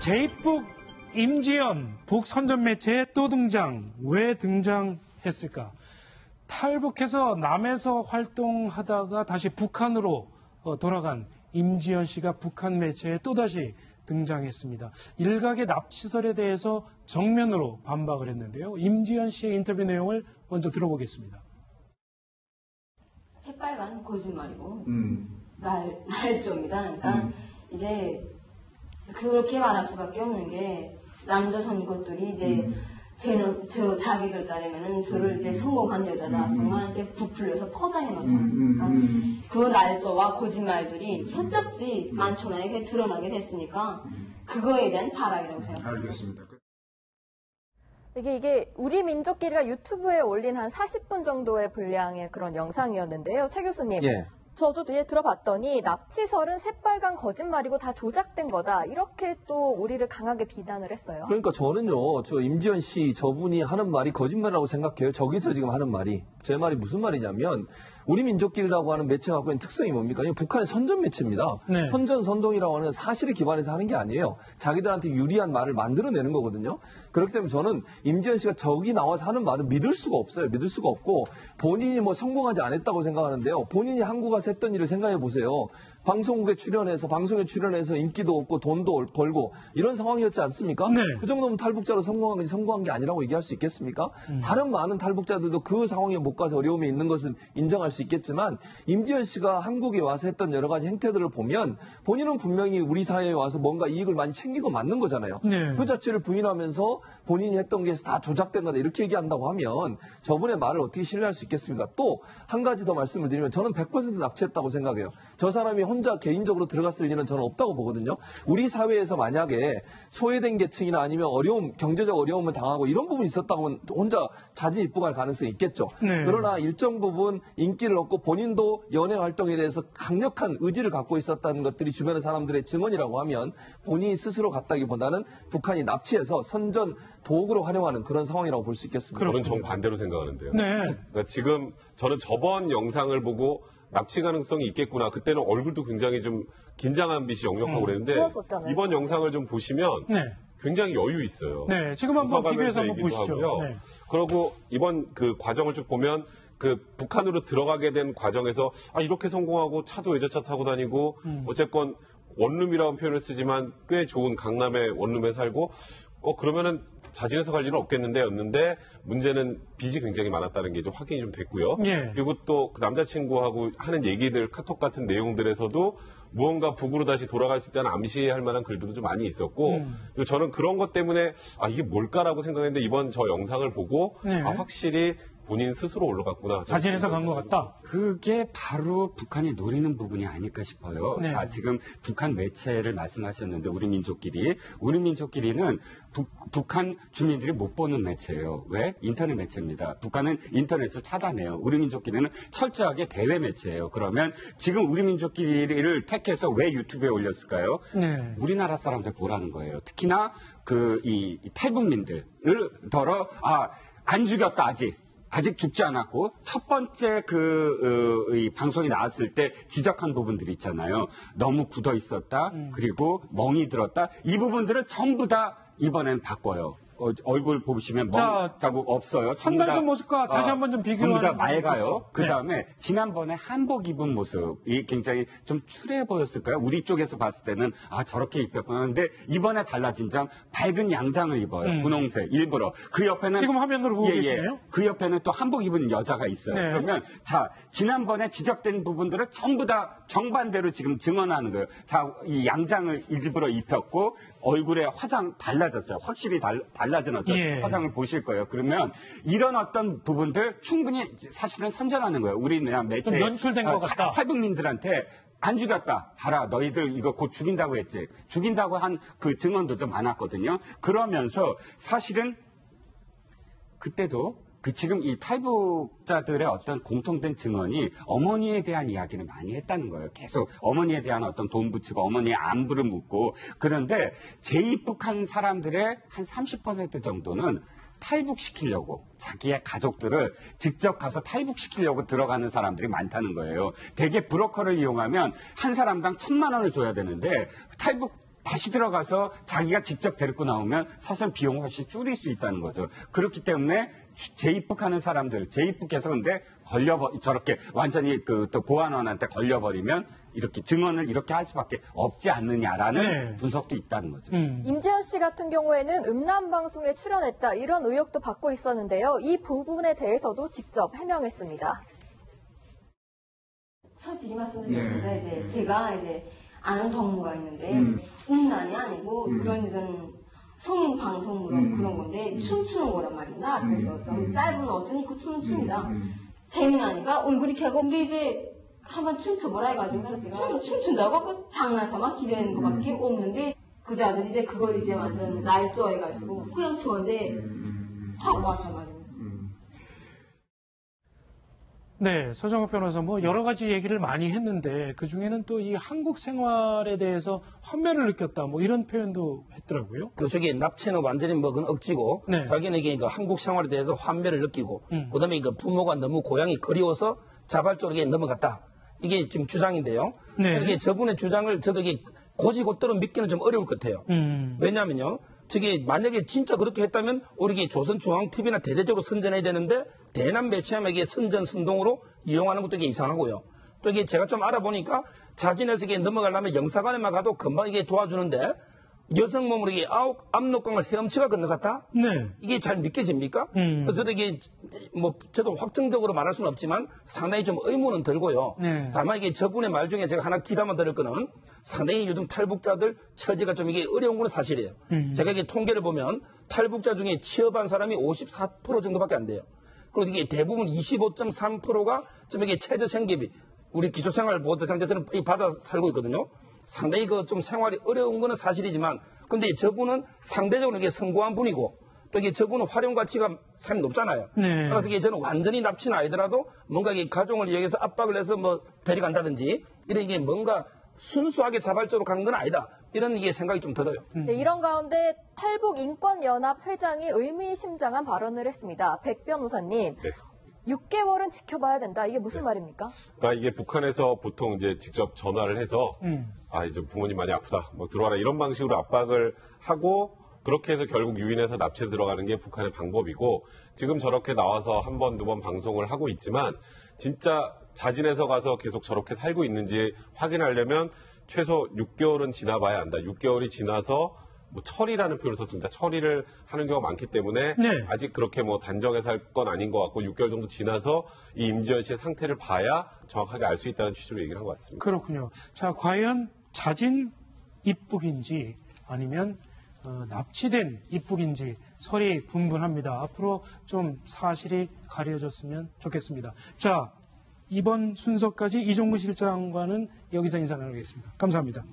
제2북 임지연 북선전 매체에 또 등장. 왜 등장했을까? 탈북해서 남에서 활동하다가 다시 북한으로 돌아간 임지연 씨가 북한 매체에 또다시 등장했습니다. 일각의 납치설에 대해서 정면으로 반박을 했는데요. 임지연 씨의 인터뷰 내용을 먼저 들어보겠습니다. 새빨간 거짓말이고 날조입니다. 그러니까 이제 그렇게 말할 수밖에 없는 게 남자 선것들이 이제 저 자기들 따르면은 저를 이제 성공한 여자다. 정말 이제 부풀려서 퍼다니 놓지 않습니까? 그 날조와 거짓말들이 현적들이 만천하에 드러나게 됐으니까 그거에 대한 발악이라고 생각합니다. 알겠습니다. 이게 우리 민족끼리가 유튜브에 올린 한 40분 정도의 분량의 그런 영상이었는데요. 최 교수님. 예. 저도 이제 들어봤더니 납치설은 새빨간 거짓말이고 다 조작된 거다. 이렇게 또 우리를 강하게 비난을 했어요. 그러니까 저는요, 저 임지연 씨 저분이 하는 말이 거짓말이라고 생각해요. 저기서 지금 하는 말이. 제 말이 무슨 말이냐면 우리 민족끼리라고 하는 매체가 갖고 있는 특성이 뭡니까? 이건 북한의 선전 매체입니다. 네. 선전선동이라고 하는 사실에 기반해서 하는 게 아니에요. 자기들한테 유리한 말을 만들어내는 거거든요. 그렇기 때문에 저는 임지연 씨가 저기 나와서 하는 말은 믿을 수가 없어요. 믿을 수가 없고 본인이 뭐 성공하지 않았다고 생각하는데요. 본인이 한국 와서 했던 일을 생각해 보세요. 방송에 출연해서 인기도 얻고 돈도 벌고 이런 상황이었지 않습니까? 네. 그 정도면 탈북자로 성공한 건지 성공한 게 아니라고 얘기할 수 있겠습니까? 다른 많은 탈북자들도 그 상황에 못 가서 어려움이 있는 것은 인정할 수 있겠지만 임지연 씨가 한국에 와서 했던 여러 가지 행태들을 보면 본인은 분명히 우리 사회에 와서 뭔가 이익을 많이 챙긴 거 맞는 거잖아요. 네. 그 자체를 부인하면서 본인이 했던 게 다 조작된 거다 이렇게 얘기한다고 하면 저분의 말을 어떻게 신뢰할 수 있겠습니까? 또 한 가지 더 말씀을 드리면 저는 100% 납치했다고 생각해요. 저 사람이 혼자 개인적으로 들어갔을 리는 저는 없다고 보거든요. 우리 사회에서 만약에 소외된 계층이나 아니면 경제적 어려움을 당하고 이런 부분이 있었다고 하면 혼자 자진입국할 가능성이 있겠죠. 네. 그러나 일정 부분 인기를 얻고 본인도 연예 활동에 대해서 강력한 의지를 갖고 있었다는 것들이 주변의 사람들의 증언이라고 하면 본인이 스스로 갔다기보다는 북한이 납치해서 선전 도구로 활용하는 그런 상황이라고 볼 수 있겠습니다. 저는 정반대로 생각하는데요. 네. 그러니까 지금 저는 저번 영상을 보고 납치 가능성이 있겠구나. 그때는 얼굴도 굉장히 좀 긴장한 빛이 역력하고 그랬는데 부었었잖아요. 이번 영상을 좀 보시면 네. 굉장히 여유 있어요. 네. 지금 한번 웃어가면서 비교해서 한번 얘기도 보시죠. 하고요. 네. 그리고 이번 그 과정을 쭉 보면 그 북한으로 들어가게 된 과정에서 이렇게 성공하고 차도 외제차 타고 다니고 어쨌건 원룸이라는 표현을 쓰지만 꽤 좋은 강남의 원룸에 살고 그러면은 자진해서 갈 일은 없겠는데였는데 문제는 빚이 굉장히 많았다는 게 좀 확인이 좀 됐고요. 예. 그리고 또 그 남자친구하고 하는 얘기들 카톡 같은 내용들에서도 무언가 북으로 다시 돌아갈 수 있다는 암시할 만한 글들도 좀 많이 있었고 그리고 저는 그런 것 때문에 이게 뭘까라고 생각했는데 이번 저 영상을 보고 네. 확실히 본인 스스로 올라갔구나. 자진해서 간 것 같다. 그게 바로 북한이 노리는 부분이 아닐까 싶어요. 네. 자, 지금 북한 매체를 말씀하셨는데 우리 민족끼리는 북한 주민들이 못 보는 매체예요. 왜? 인터넷 매체입니다. 북한은 인터넷을 차단해요. 우리 민족끼리는 철저하게 대외 매체예요. 그러면 지금 우리 민족끼리를 택해서 왜 유튜브에 올렸을까요? 네. 우리나라 사람들 보라는 거예요. 특히나 이 탈북민들을 안 죽였다 아직 죽지 않았고 첫 번째 이 방송이 나왔을 때 지적한 부분들이 있잖아요. 너무 굳어 있었다. 그리고 멍이 들었다. 이 부분들을 전부 다 이번엔 바꿔요. 얼굴 보시면 자국 없어요. 한 달 전 모습과 다시 한번 좀 비교하는 전부 다 맑아요. 그 네. 다음에 지난번에 한복 입은 모습이 굉장히 좀 추레해 보였을까요? 우리 쪽에서 봤을 때는 저렇게 입혔구나. 근데 이번에 달라진 점 밝은 양장을 입어요. 분홍색 일부러. 그 옆에는 지금 화면으로 보고 계시네요. 그 옆에는 또 한복 입은 여자가 있어요. 네. 그러면 지난번에 지적된 부분들을 전부 다 정반대로 지금 증언하는 거예요. 이 양장을 일부러 입혔고 얼굴에 화장 달라졌어요. 확실히 달라진 어떤 화장을 보실 거예요. 그러면 이런 어떤 부분들 충분히 사실은 선전하는 거예요. 우리나라 매체 좀 연출된 것 같다. 탈북민들한테 안 죽였다. 봐라, 너희들 이거 곧 죽인다고 했지. 죽인다고 한 그 증언들도 많았거든요. 그러면서 사실은 그때도 지금 이 탈북자들의 어떤 공통된 증언이 어머니에 대한 이야기를 많이 했다는 거예요. 계속 어머니에 대한 어떤 돈 붙이고 어머니의 안부를 묻고. 그런데 재입국한 사람들의 한 30% 정도는 탈북시키려고 자기의 가족들을 직접 가서 탈북시키려고 들어가는 사람들이 많다는 거예요. 대개 브로커를 이용하면 한 사람당 1,000만 원을 줘야 되는데 다시 들어가서 자기가 직접 데리고 나오면 사실 비용을 훨씬 줄일 수 있다는 거죠. 그렇기 때문에 재입국하는 사람들, 재입국해서 근데 저렇게 완전히 또 보안원한테 걸려버리면 이렇게 증언을 이렇게 할 수밖에 없지 않느냐라는 네. 분석도 있다는 거죠. 임재현 씨 같은 경우에는 음란 방송에 출연했다 이런 의혹도 받고 있었는데요. 이 부분에 대해서도 직접 해명했습니다. 솔직히 말씀드렸는데 이제 제가 이제 아는 동무가 있는데 음란이 아니고 그런 성인 방송으로 그런 건데 춤추는 거란 말입니다. 그래서 좀 짧은 옷을 입고 춤춥니다. 재미나니까 얼굴이 이렇게 하고 근데 이제 한번 춤춰보라 해가지고 제가 춤춘다고 하고 장난삼아 기대는 것밖에 없는데 그 자들 이제 그걸 이제 완전 날조해가지고 후렴초인데 확 와서 말이에요. 네, 서정욱 변호사 뭐 여러 가지 얘기를 많이 했는데 그 중에는 또 이 한국 생활에 대해서 환멸을 느꼈다 뭐 이런 표현도 했더라고요. 그 저기 납치는 완전히 뭐 그건 억지고 네. 자기는 그 한국 생활에 대해서 환멸을 느끼고 그다음에 그 부모가 너무 고향이 그리워서 자발적으로 이게 넘어갔다. 이게 지금 주장인데요. 네. 이게 저분의 주장을 저도 이게 고지고대로 믿기는 좀 어려울 것 같아요. 왜냐하면요. 저게 만약에 진짜 그렇게 했다면 우리 이게 조선중앙TV나 대대적으로 선전해야 되는데 대남 매체함에게 선전 선동으로 이용하는 것도 이게 이상하고요. 또 이게 제가 좀 알아보니까 자진해서 이게 넘어가려면 영사관에만 가도 금방 이게 도와주는데 여성 몸으로 이게 압록강을 헤엄치가 건너갔다? 네. 이게 잘 믿겨집니까? 그래서 이게 뭐 저도 확정적으로 말할 수는 없지만 상당히 좀 의문은 들고요. 네. 다만 이게 저분의 말 중에 제가 하나 귀담아 들을 거는 상당히 요즘 탈북자들 처지가 좀 이게 어려운 건 사실이에요. 제가 이게 통계를 보면 탈북자 중에 취업한 사람이 54% 정도밖에 안 돼요. 그리고 이게 대부분 25.3%가 좀 이게 최저 생계비 우리 기초생활보호대상자들은 받아 살고 있거든요. 상당히 그 좀 생활이 어려운 거는 사실이지만, 근데 저분은 상대적으로 이게 성공한 분이고, 또 이게 저분은 활용 가치가 상당히 높잖아요. 네. 그래서 이게 저는 완전히 납치는 아니더라도 뭔가 이게 가정을 이용해서 압박을 해서 뭐 데려간다든지, 이런 이게 뭔가 순수하게 자발적으로 간 건 아니다. 이런 이게 생각이 좀 들어요. 네, 이런 가운데 탈북인권연합 회장이 의미심장한 발언을 했습니다. 백 변호사님, 네. 6개월은 지켜봐야 된다. 이게 무슨 말입니까? 그러니까 이게 북한에서 보통 이제 직접 전화를 해서 아 이제 부모님 많이 아프다 뭐 들어와라 이런 방식으로 압박을 하고 그렇게 해서 결국 유인해서 납치에 들어가는 게 북한의 방법이고 지금 저렇게 나와서 한 번, 두 번 방송을 하고 있지만 진짜 자진해서 가서 계속 저렇게 살고 있는지 확인하려면 최소 6개월은 지나봐야 한다. 6개월이 지나서 뭐 처리라는 표현을 썼습니다. 처리를 하는 경우가 많기 때문에 네. 아직 그렇게 뭐 단정해서 할 건 아닌 것 같고 6개월 정도 지나서 이 임지연 씨의 상태를 봐야 정확하게 알 수 있다는 취지로 얘기를 한 것 같습니다. 그렇군요. 자, 과연 자진 입국인지 아니면 납치된 입국인지 설이 분분합니다. 앞으로 좀 사실이 가려졌으면 좋겠습니다. 자, 이번 순서까지 이종구 실장과는 여기서 인사 나누겠습니다. 감사합니다.